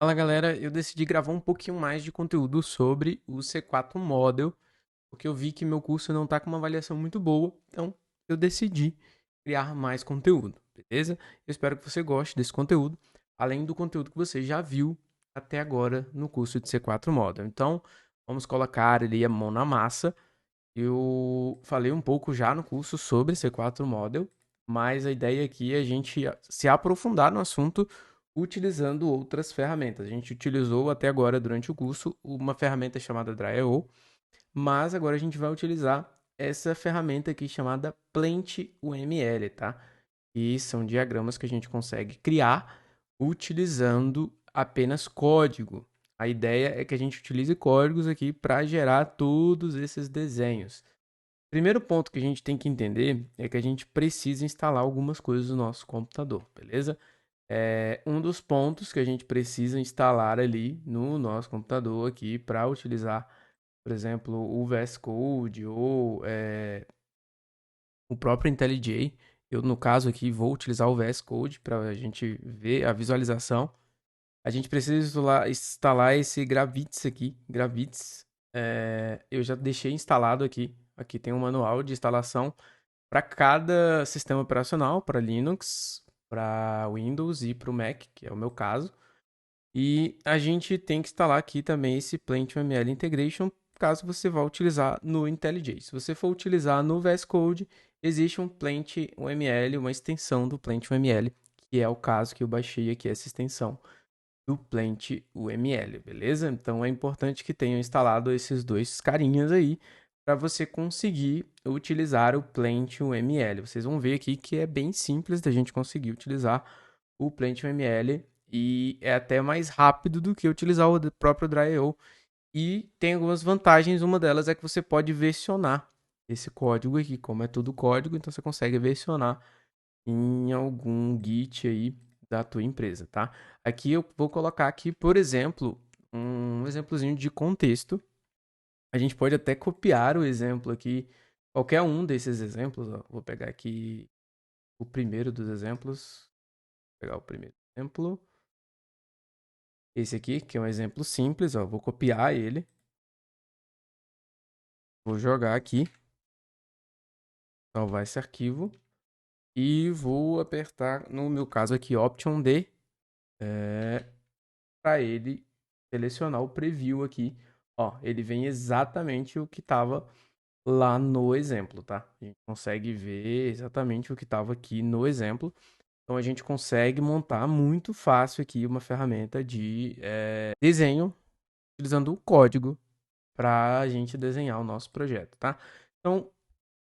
Fala galera, eu decidi gravar um pouquinho mais de conteúdo sobre o C4 Model, porque eu vi que meu curso não tá com uma avaliação muito boa, então eu decidi criar mais conteúdo, beleza? Eu espero que você goste desse conteúdo, além do conteúdo que você já viu até agora no curso de C4 Model. Então, vamos colocar ali a mão na massa. Eu falei um pouco já no curso sobre C4 Model, mas a ideia aqui é a gente se aprofundar no assunto utilizando outras ferramentas. A gente utilizou até agora durante o curso uma ferramenta chamada Dryo, mas agora a gente vai utilizar essa ferramenta aqui chamada Plant UML, tá? E são diagramas que a gente consegue criar utilizando apenas código. A ideia é que a gente utilize códigos aqui para gerar todos esses desenhos. Primeiro ponto que a gente tem que entender é que a gente precisa instalar algumas coisas no nosso computador, beleza? Um dos pontos que a gente precisa instalar ali no nosso computador aqui para utilizar, por exemplo, o VS Code ou o próprio IntelliJ. Eu, no caso aqui, vou utilizar o VS Code para a gente ver a visualização. A gente precisa instalar esse Gravitz aqui. Gravitz, eu já deixei instalado aqui. Aqui tem um manual de instalação para cada sistema operacional, para Linux, para Windows e para o Mac, que é o meu caso. E a gente tem que instalar aqui também esse Plant UML Integration, caso você vá utilizar no IntelliJ. Se você for utilizar no VS Code, existe um Plant UML, uma extensão do Plant UML, que é o caso que eu baixei aqui, essa extensão do Plant UML, beleza? Então é importante que tenham instalado esses dois carinhas aí para você conseguir utilizar o Plant UML. Vocês vão ver aqui que é bem simples da gente conseguir utilizar o Plant UML e é até mais rápido do que utilizar o próprio Dryo. E tem algumas vantagens, uma delas é que você pode versionar esse código aqui, como é tudo código, então você consegue versionar em algum Git aí da tua empresa, tá? Aqui eu vou colocar aqui, por exemplo, um exemplozinho de contexto. A gente pode até copiar o exemplo aqui, qualquer um desses exemplos, ó. Vou pegar aqui o primeiro dos exemplos, vou pegar o primeiro exemplo. Esse aqui, que é um exemplo simples, ó, vou copiar ele, vou jogar aqui, salvar esse arquivo e vou apertar, no meu caso aqui, Option D, para ele selecionar o preview aqui. Ó, ele vem exatamente o que estava lá no exemplo, tá? A gente consegue ver exatamente o que estava aqui no exemplo. Então a gente consegue montar muito fácil aqui uma ferramenta de desenho utilizando o código para a gente desenhar o nosso projeto, tá? Então,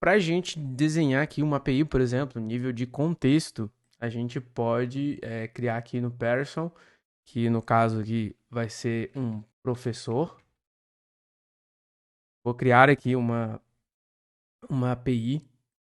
para a gente desenhar aqui uma API, por exemplo, nível de contexto, a gente pode criar aqui no Person, que no caso aqui vai ser um professor. Vou criar aqui uma API.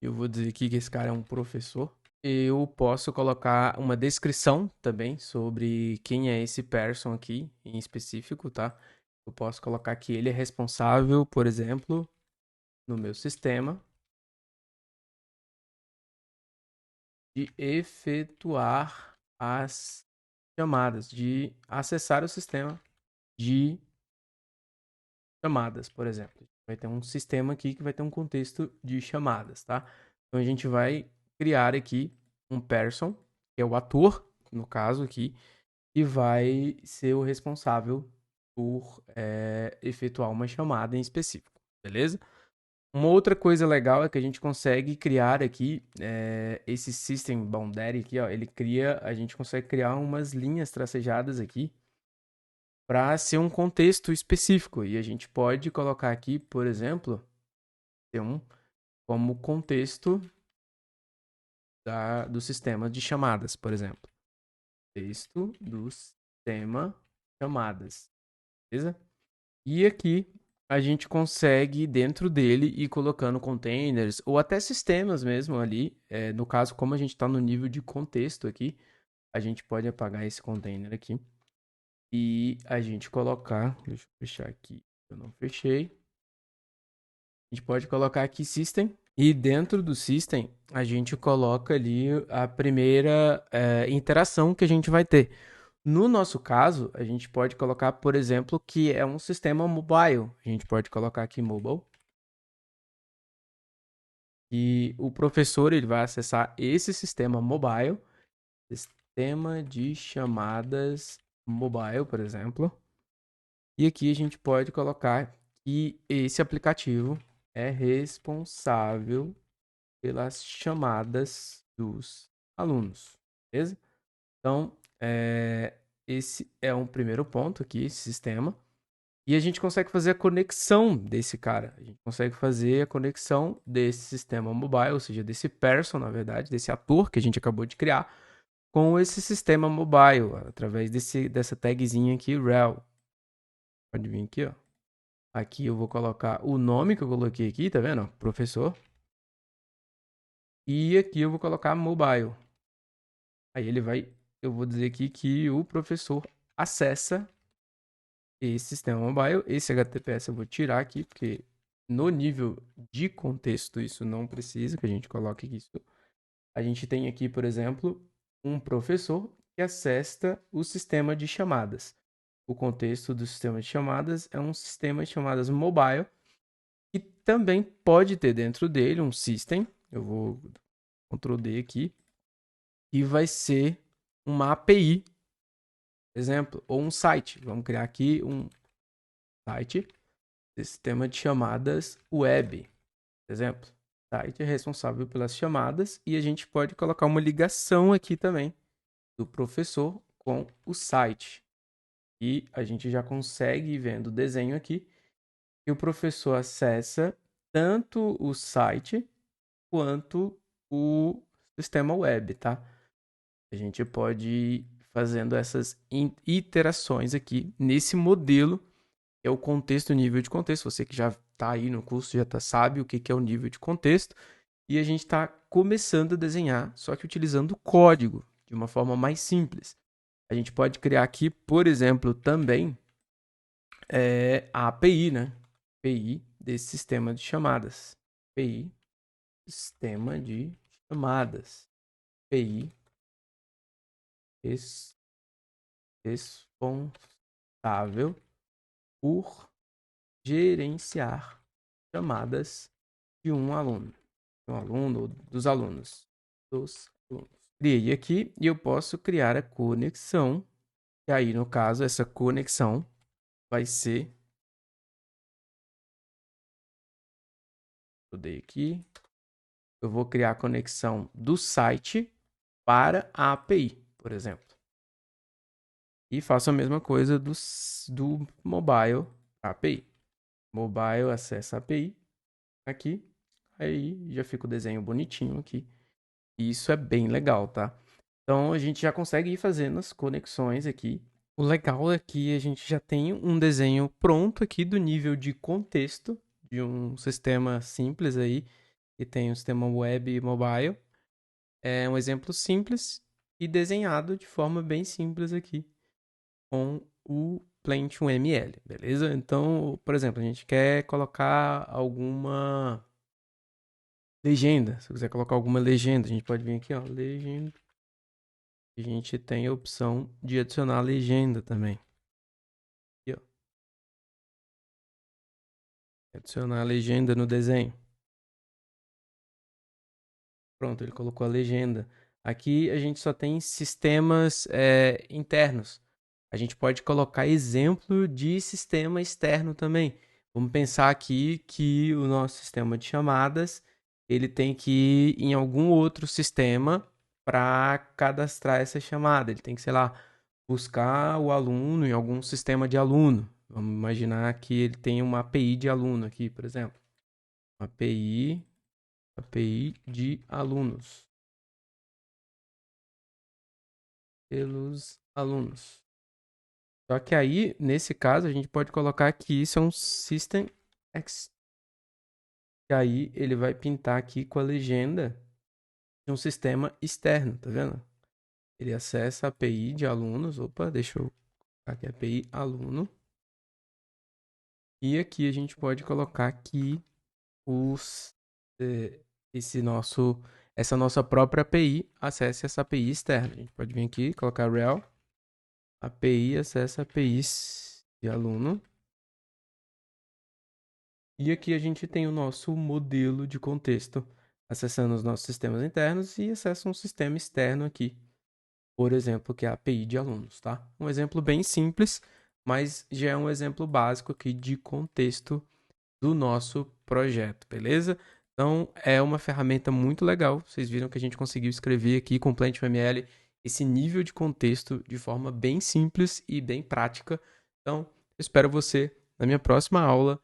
Eu vou dizer aqui que esse cara é um professor. Eu posso colocar uma descrição também sobre quem é esse person aqui em específico, tá? Eu posso colocar que ele é responsável, por exemplo, no meu sistema, de efetuar as chamadas, de acessar o sistema de chamadas, por exemplo. Vai ter um sistema aqui que vai ter um contexto de chamadas, tá? Então a gente vai criar aqui um person, que é o ator, no caso aqui, e vai ser o responsável por efetuar uma chamada em específico, beleza? Uma outra coisa legal é que a gente consegue criar aqui esse system boundary aqui, ó, a gente consegue criar umas linhas tracejadas aqui para ser um contexto específico e a gente pode colocar aqui, por exemplo, ter um como contexto do sistema de chamadas, por exemplo, texto do sistema chamadas, beleza? E aqui a gente consegue, dentro dele, ir colocando containers ou até sistemas mesmo ali. No caso, como a gente está no nível de contexto aqui, a gente pode apagar esse container aqui e a gente colocar. Deixa eu fechar aqui, eu não fechei. A gente pode colocar aqui system e dentro do system a gente coloca ali a primeira interação que a gente vai ter. No nosso caso, a gente pode colocar, por exemplo, que é um sistema mobile. A gente pode colocar aqui mobile. E o professor ele vai acessar esse sistema mobile, sistema de chamadas mobile, por exemplo. E aqui a gente pode colocar que esse aplicativo é responsável pelas chamadas dos alunos, beleza? Então, esse é um primeiro ponto aqui, esse sistema. E a gente consegue fazer a conexão desse cara. A gente consegue fazer a conexão desse sistema mobile, ou seja, desse person, na verdade, desse ator que a gente acabou de criar, com esse sistema mobile, através dessa tagzinha aqui, rel. Pode vir aqui, ó. Aqui eu vou colocar o nome que eu coloquei aqui, tá vendo? Professor. E aqui eu vou colocar mobile. Aí eu vou dizer aqui que o professor acessa esse sistema mobile. Esse HTTPS eu vou tirar aqui, porque no nível de contexto isso não precisa que a gente coloque isso. A gente tem aqui, por exemplo, um professor que acessa o sistema de chamadas. O contexto do sistema de chamadas é um sistema de chamadas mobile que também pode ter dentro dele um system. Eu vou Ctrl D aqui. E vai ser uma API, por exemplo, ou um site. Vamos criar aqui um site, sistema de chamadas web, por exemplo. O site é responsável pelas chamadas e a gente pode colocar uma ligação aqui também do professor com o site. E a gente já consegue ir vendo o desenho aqui que o professor acessa tanto o site quanto o sistema web, tá? A gente pode ir fazendo essas iterações aqui nesse modelo, que é o contexto, o nível de contexto. Você que já está aí no curso já sabe o que é o nível de contexto. E a gente está começando a desenhar, só que utilizando código, de uma forma mais simples. A gente pode criar aqui, por exemplo, também a API, né? API desse sistema de chamadas. API, sistema de chamadas. API responsável por gerenciar chamadas de um aluno. De um aluno ou dos alunos. Dos alunos. Criei aqui e eu posso criar a conexão. E aí, no caso, essa conexão vai ser. Eu dei aqui. Eu vou criar a conexão do site para a API, por exemplo. E faço a mesma coisa do mobile API. Mobile acessa a API aqui. Aí já fica o desenho bonitinho aqui. E isso é bem legal, tá? Então a gente já consegue ir fazendo as conexões aqui. O legal é que a gente já tem um desenho pronto aqui do nível de contexto de um sistema simples aí, que tem um sistema web e mobile. É um exemplo simples e desenhado de forma bem simples aqui com o Plant1ML, beleza? Então, por exemplo, a gente quer colocar alguma legenda. Se eu quiser colocar alguma legenda, a gente pode vir aqui, ó, legenda. A gente tem a opção de adicionar legenda também. Aqui, ó. Adicionar a legenda no desenho. Pronto, ele colocou a legenda. Aqui a gente só tem sistemas internos. A gente pode colocar exemplo de sistema externo também. Vamos pensar aqui que o nosso sistema de chamadas ele tem que ir em algum outro sistema para cadastrar essa chamada. Ele tem que, sei lá, buscar o aluno em algum sistema de aluno. Vamos imaginar que ele tem uma API de aluno aqui, por exemplo. API de alunos. Pelos alunos. Só que aí, nesse caso, a gente pode colocar que isso é um System X. E aí ele vai pintar aqui com a legenda de um sistema externo, tá vendo? Ele acessa a API de alunos. Opa, deixa eu colocar aqui a API aluno. E aqui a gente pode colocar que essa nossa própria API acesse essa API externa. A gente pode vir aqui, colocar rel API acessa APIs de aluno. E aqui a gente tem o nosso modelo de contexto, acessando os nossos sistemas internos e acessa um sistema externo aqui, por exemplo, que é a API de alunos, tá? Um exemplo bem simples, mas já é um exemplo básico aqui de contexto do nosso projeto, beleza? Então, é uma ferramenta muito legal. Vocês viram que a gente conseguiu escrever aqui com PlantVML esse nível de contexto de forma bem simples e bem prática. Então, eu espero você na minha próxima aula